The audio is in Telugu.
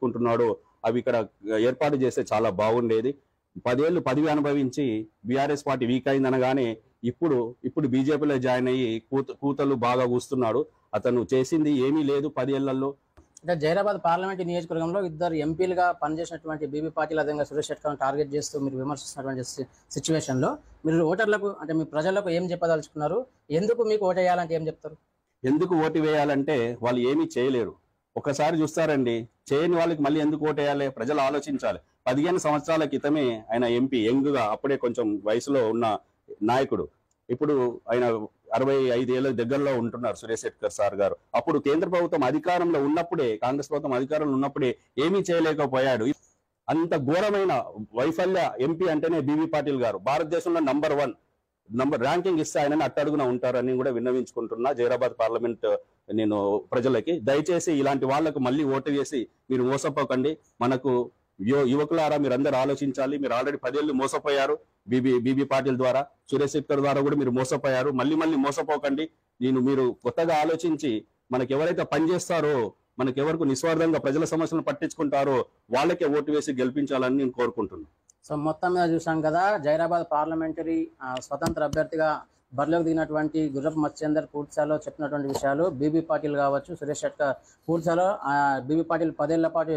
పెట్టుకుంటున్నాడో అవి ఇక్కడ ఏర్పాటు చేస్తే చాలా బాగుండేది. 10 ఏళ్ళు పదవి అనుభవించి బీఆర్ఎస్ పార్టీ వీక్ అయిందనగానే ఇప్పుడు బీజేపీలో జాయిన్ అయ్యి కూతలు బాగా కూస్తున్నాడు. అతను చేసింది ఏమీ లేదు 10 ఏళ్లలో. అంటే జైరాబాద్ పార్లమెంట్ నియోజకవర్గంలో ఇద్దరు ఎంపీలుగా పనిచేసినటువంటి బీబీ పాటిల్ అదేవిధంగా సురేష్ షెట్కర్ను టార్గెట్ చేస్తూ మీరు విమర్శిస్తున్నటువంటి సిచ్యువేషన్ లో మీరు ఓటర్లకు అంటే మీ ప్రజలకు ఏం చెప్పదలుచుకున్నారు? ఎందుకు మీకు ఓటు వేయాలంటే ఏం చెప్తారు? ఎందుకు ఓటు వేయాలంటే వాళ్ళు ఏమీ చేయలేరు. ఒకసారి చూస్తారండి, చేయని వాళ్ళకి మళ్ళీ ఎందుకు ఓటు వేయాలి? ప్రజలు ఆలోచించాలి. 15 సంవత్సరాల క్రితమే ఆయన ఎంపీ, యంగ్గా అప్పుడే కొంచెం వయసులో ఉన్న నాయకుడు. ఇప్పుడు ఆయన 65 ఏళ్ళ దగ్గరలో ఉంటున్నారు సురేష్ షెట్కర్ సార్ గారు. అప్పుడు కేంద్ర ప్రభుత్వం అధికారంలో ఉన్నప్పుడే, కాంగ్రెస్ ప్రభుత్వం అధికారంలో ఉన్నప్పుడే ఏమీ చేయలేకపోయాడు. అంత ఘోరమైన వైఫల్య ఎంపీ అంటేనే బీబీ పాటిల్ గారు. భారతదేశంలో నంబర్ ర్యాంకింగ్ ఇస్తే ఆయనని అట్టడుగున ఉంటారని కూడా విన్నవించుకుంటున్నా జైరాబాద్ పార్లమెంట్ నేను ప్రజలకి. దయచేసి ఇలాంటి వాళ్లకు మళ్ళీ ఓటు వేసి మీరు మోసపోకండి. మనకు యువకులారా మీరందరూ ఆలోచించాలి. మీరు ఆల్రెడీ 10 ఏళ్ళు మోసపోయారు బీబీ పాటిల్ ద్వారా, సురేష్ షెట్కర్ ద్వారా కూడా మీరు మోసపోయారు. మళ్ళీ మోసపోకండి. మీరు కొత్తగా ఆలోచించి మనకి ఎవరైతే పనిచేస్తారో, మనకెవరికి నిస్వార్థంగా ప్రజల సమస్యలను పట్టించుకుంటారో వాళ్ళకే ఓటు వేసి గెలిపించాలని నేను కోరుకుంటున్నాను. సో మొత్తం మీద చూసాం కదా, జైరాబాద్ పార్లమెంటరీ స్వతంత్ర అభ్యర్థిగా బరిలోకి దిగినటువంటి గుర్రపు మత్స్యేందర్ పూర్తిస్థాయిలో చెప్పినటువంటి విషయాలు, బీబీ పాటిల్ కావచ్చు, సురేష్ షెట్కర్ పూర్తిస్థాయిలో బీబీ పాటిల్ 10 ఏళ్ల పాటు